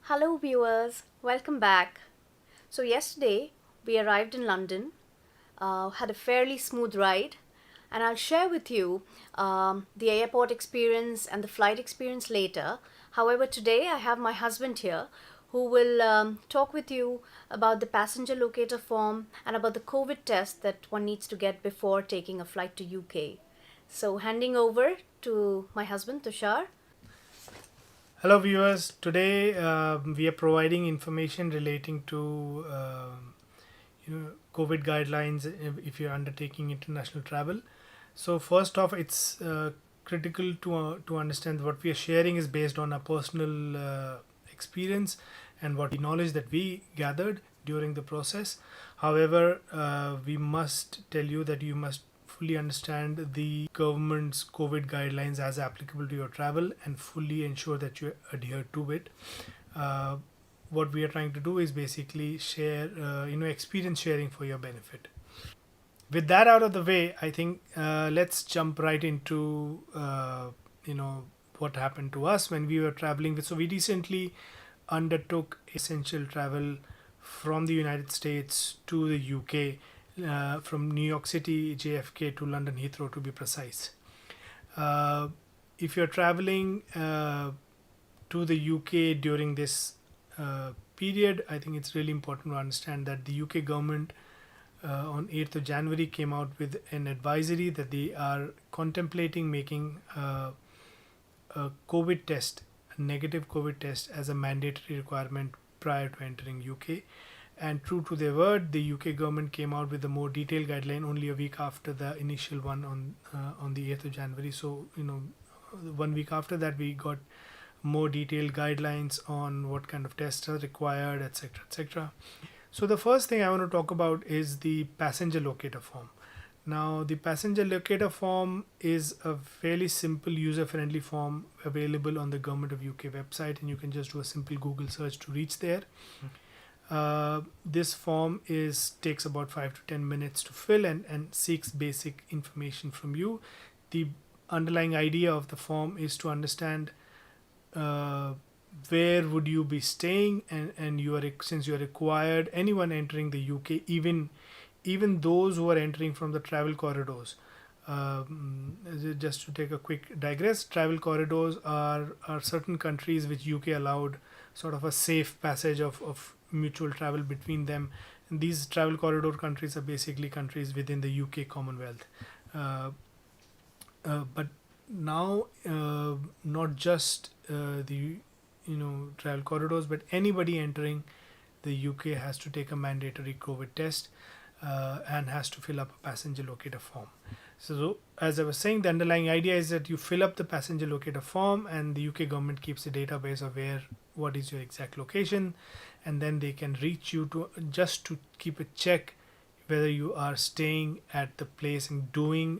Hello, viewers. Welcome back. So, yesterday we arrived in London, had a fairly smooth ride, and I'll share with you the airport experience and the flight experience later. However, today I have my husband here who will talk with you about the passenger locator form and about the COVID test that one needs to get before taking a flight to UK. So, handing over to my husband, Tushar. Hello, viewers. Today we are providing information relating to COVID guidelines if you're undertaking international travel. So first off, it's critical to understand what we are sharing is based on our personal experience and what the knowledge that we gathered during the process. However, we must tell you that you must fully understand the government's COVID guidelines as applicable to your travel and fully ensure that you adhere to it. Uh, what we are trying to do is basically share, experience sharing for your benefit. With that out of the way, I think let's jump right into what happened to us when we were traveling. So we recently undertook essential travel from the United States to the UK, from New York City, JFK to London Heathrow to be precise. If you're traveling to the UK during this period, I think it's really important to understand that the UK government on 8th of January came out with an advisory that they are contemplating making a COVID test, a negative COVID test, as a mandatory requirement prior to entering UK. And true to their word, the UK government came out with a more detailed guideline only a week after the initial one on the 8th of January. So 1 week after that, we got more detailed guidelines on what kind of tests are required, etc., etc. So the first thing I want to talk about is the passenger locator form. Now, the passenger locator form is a fairly simple, user-friendly form available on the Government of UK website, and you can just do a simple Google search to reach there. This form takes about 5 to 10 minutes to fill and seeks basic information from you. The underlying idea of the form is to understand where would you be staying, and since you are required, anyone entering the UK, even those who are entering from the travel corridors. Just to take a quick digress, travel corridors are certain countries which UK allowed sort of a safe passage of mutual travel between them. And these travel corridor countries are basically countries within the UK Commonwealth. But now, not just the travel corridors, but anybody entering the UK has to take a mandatory COVID test and has to fill up a passenger locator form. So as I was saying, the underlying idea is that you fill up the passenger locator form, and the UK government keeps a database of what is your exact location, and then they can reach you to keep a check whether you are staying at the place and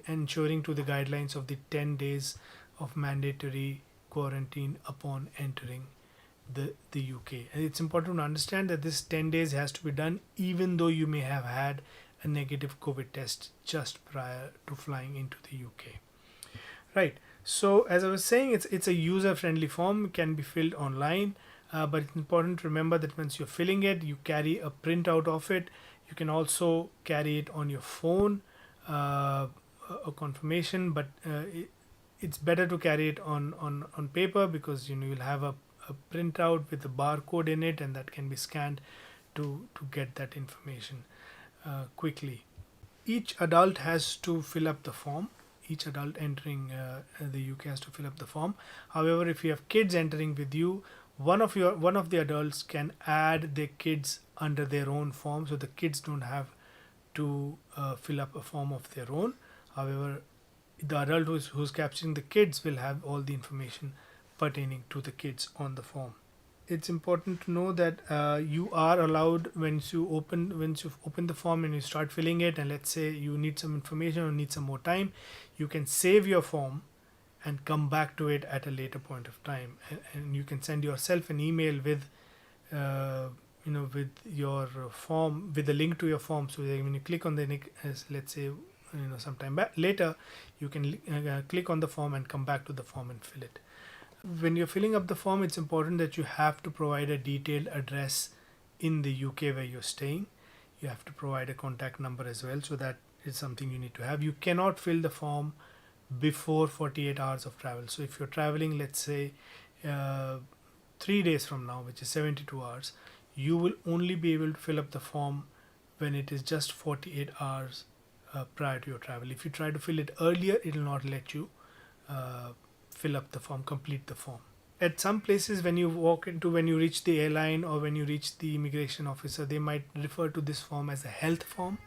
ensuring to the guidelines of the 10 days of mandatory quarantine upon entering the UK. And it's important to understand that this 10 days has to be done even though you may have had a negative COVID test just prior to flying into the UK. Right. So as I was saying, it's a user-friendly form, can be filled online, but it's important to remember that once you're filling it, you carry a printout of it. You can also carry it on your phone, a confirmation, but it's better to carry it on paper, because you'll have a printout with a barcode in it, and that can be scanned to get that information quickly. Each adult has to fill up the form. Each adult entering the UK has to fill up the form. However, if you have kids entering with you, one of the adults can add their kids under their own form, so the kids don't have to fill up a form of their own. However, the adult who's capturing the kids will have all the information pertaining to the kids on the form. It's important to know that you are allowed, once you've opened the form and you start filling it, and let's say you need some information or need some more time, you can save your form and come back to it at a later point of time, and you can send yourself an email with with your form, with the link to your form, so that when you click on the link, let's say sometime later, you can click on the form and come back to the form and fill it. When you're filling up the form, it's important that you have to provide a detailed address in the UK where you're staying. You have to provide a contact number as well, so that is something you need to have. You cannot fill the form before 48 hours of travel. So if you're traveling, let's say, uh, 3 days from now, which is 72 hours, you will only be able to fill up the form when it is just 48 hours prior to your travel. If you try to fill it earlier, it will not let you uh, fill up the form, complete the form. At some places, when you reach the airline or when you reach the immigration officer, they might refer to this form as a health form.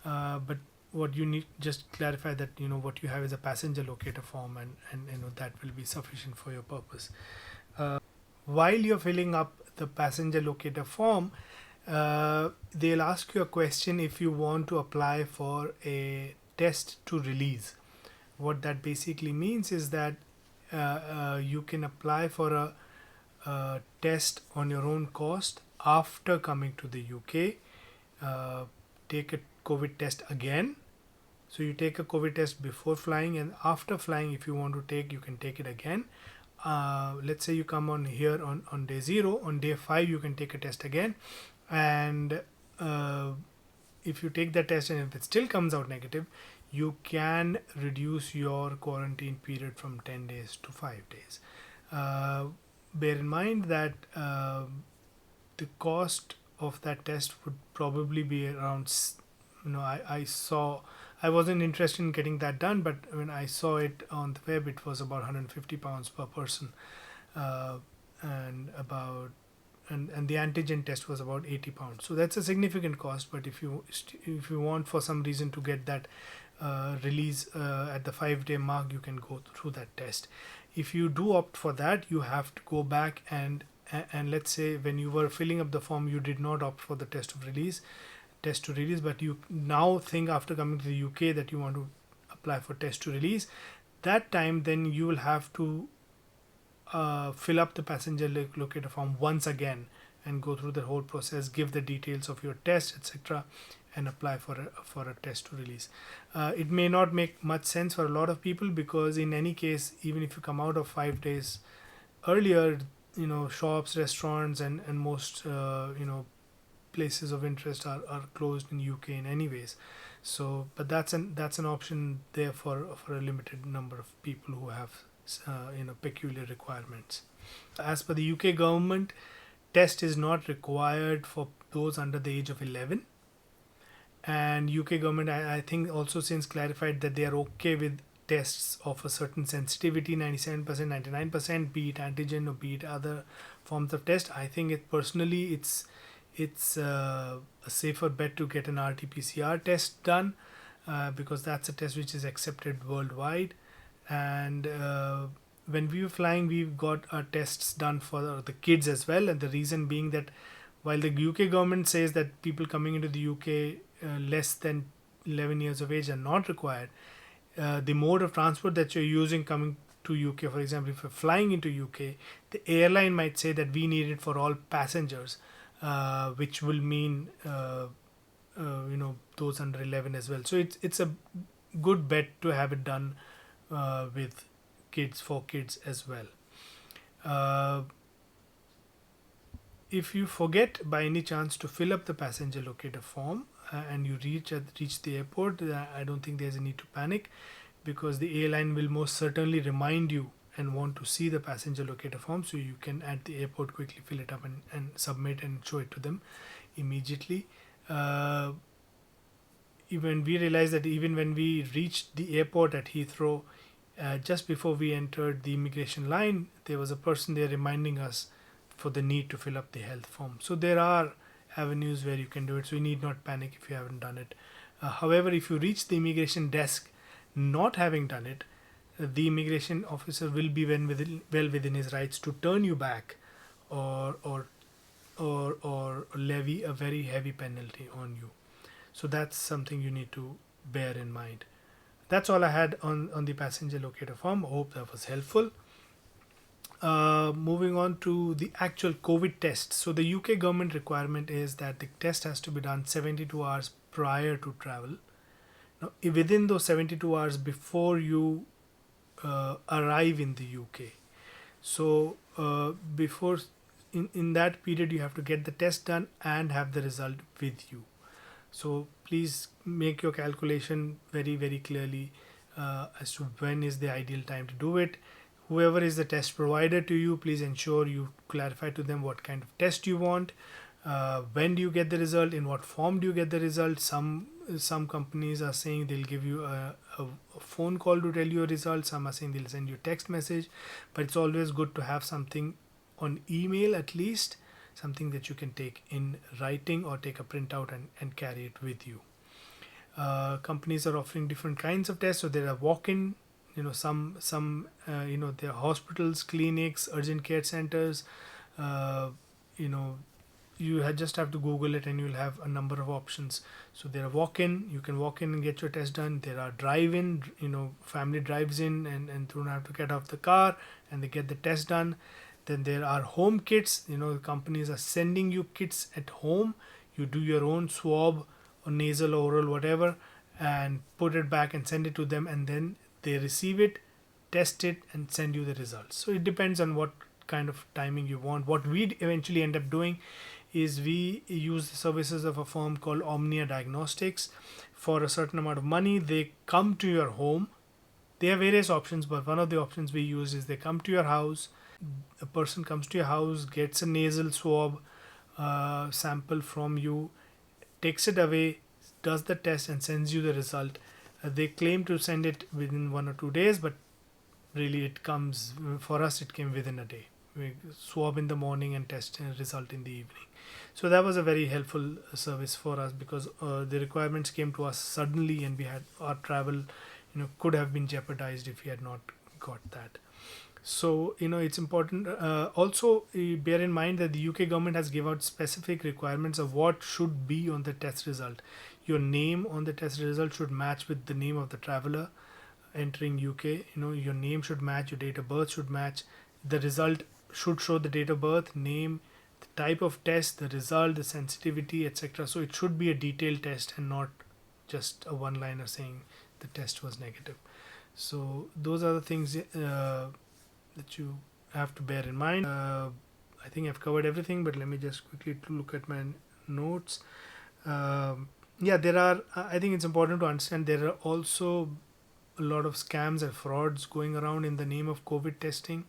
But what you need, just clarify that what you have is a passenger locator form, and that will be sufficient for your purpose. While you're filling up the passenger locator form, they'll ask you a question if you want to apply for a test to release. What that basically means is that you can apply for a test on your own cost after coming to the UK. Take a COVID test again. So you take a COVID test before flying, and after flying, if you want to take, you can take it again. Let's say you come on here on day 0. On day 5, you can take a test again, and if you take the test and if it still comes out negative, you can reduce your quarantine period from 10 days to 5 days. Bear in mind that the cost of that test would probably be around, I wasn't interested in getting that done, but when I saw it on the web, it was about £150 per person, uh, and about and the antigen test was about £80. So that's a significant cost. But if you want for some reason to get that release at the 5-day mark, you can go through that test. If you do opt for that, you have to go back and let's say when you were filling up the form, you did not opt for the test to release, but you now think after coming to the UK that you want to apply for test to release. That time, then you will have to fill up the passenger locator form once again and go through the whole process, give the details of your test, etc., and apply for a test to release. It may not make much sense for a lot of people, because in any case, even if you come out of 5 days earlier, shops, restaurants, and most places of interest are closed in UK in any ways. So, but that's an option there for a limited number of people who have peculiar requirements. As per the UK government, test is not required for those under the age of 11, and UK government, I think, also since clarified that they are okay with tests of a certain sensitivity, 97%, 99%, be it antigen or be it other forms of test. I think it's a safer bet to get an RT-PCR test done, because that's a test which is accepted worldwide. And when we were flying, we got our tests done for the kids as well, and the reason being that while the UK government says that people coming into the UK less than 11 years of age are not required, the mode of transport that you're using coming to UK, for example, if you're flying into UK, the airline might say that we need it for all passengers, which will mean those under 11 as well. So it's a good bet to have it done with for kids as well. If you forget by any chance to fill up the passenger locator form and you reach the airport, I don't think there's a need to panic, because the airline will most certainly remind you and want to see the passenger locator form, so you can at the airport quickly fill it up and submit and show it to them immediately. Even we realized that even when we reached the airport at Heathrow, just before we entered the immigration line, there was a person there reminding us for the need to fill up the health form. So there are avenues where you can do it, so you need not panic if you haven't done it. However, if you reach the immigration desk not having done it, the immigration officer will be well within his rights to turn you back or levy a very heavy penalty on you. So that's something you need to bear in mind. That's all I had on the passenger locator form. I hope that was helpful. Moving on to the actual COVID test. So the UK government requirement is that the test has to be done 72 hours prior to travel. Now, within those 72 hours before you arrive in the UK. So before in that period you have to get the test done and have the result with you. So please make your calculation very clearly as to when is the ideal time to do it. Whoever is the test provider to you, please ensure you clarify to them what kind of test you want. When do you get the result? In what form do you get the result? Some companies are saying they'll give you a phone call to tell you a result. Some are saying they'll send you a text message. But it's always good to have something on email, at least something that you can take in writing or take a printout and carry it with you. Companies are offering different kinds of tests. So there are walk-in, some there are hospitals, clinics, urgent care centers. uh, you know just have to Google it and you'll have a number of options. So there are walk-in, you can walk in and get your test done. There are drive-in, family drives in and don't have to get off the car and they get the test done. Then there are home kits. Companies are sending you kits at home. You do your own swab or nasal, oral, whatever, and put it back and send it to them, and then they receive it, test it, and send you the results. So it depends on what kind of timing you want. What we eventually end up doing is we use the services of a firm called Omnia Diagnostics. For a certain amount of money, they come to your home. They have various options, but one of the options we use is they come to your house. A person comes to your house, gets a nasal swab sample from you, takes it away, does the test, and sends you the result. They claim to send it within 1 or 2 days, but really it comes, for us it came within a day. We swab in the morning and test and result in the evening. So that was a very helpful service for us, because the requirements came to us suddenly and we had our travel could have been jeopardized if we had not got that. So it's important. Also, bear in mind that the UK government has given out specific requirements of what should be on the test result. Your name on the test result should match with the name of the traveler entering UK. Your name should match, your date of birth should match. The result should show the date of birth, name, the type of test, the result, the sensitivity, etc. So it should be a detailed test and not just a one-liner saying the test was negative. So those are the things that you have to bear in mind. I think I've covered everything, but let me just quickly look at my notes. Yeah, there are. I think it's important to understand there are also a lot of scams and frauds going around in the name of COVID testing.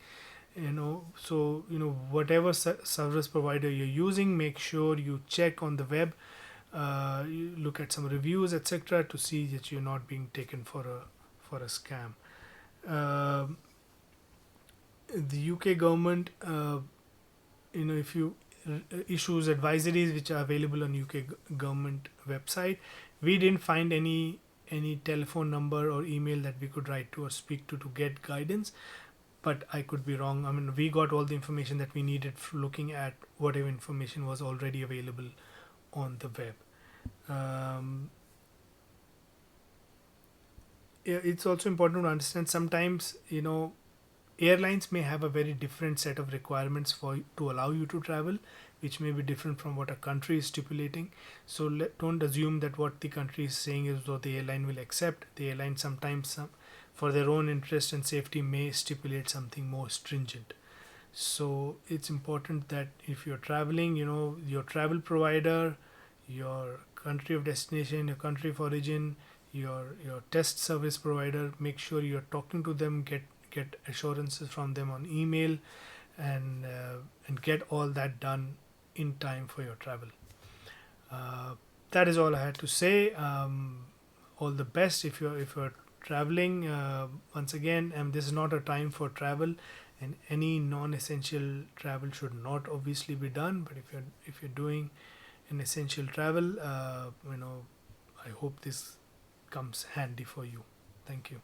So whatever service provider you're using, make sure you check on the web. You look at some reviews, etc., to see that you're not being taken for a scam. The UK government, if you issues advisories which are available on UK government website. We didn't find any telephone number or email that we could write to or speak to get guidance, but I could be wrong. I mean, we got all the information that we needed looking at whatever information was already available on the web. It's also important to understand sometimes airlines may have a very different set of requirements to allow you to travel, which may be different from what a country is stipulating. So don't assume that what the country is saying is what the airline will accept. The airline sometimes for their own interest and safety may stipulate something more stringent. So it's important that if you're traveling, your travel provider, your country of destination, your country of origin, your test service provider, make sure you're talking to them, get assurances from them on email, and get all that done in time for your travel. That is all I had to say. All the best if you're traveling. Once again, this is not a time for travel, and any non-essential travel should not obviously be done. But if you're doing an essential travel, I hope this comes handy for you. Thank you.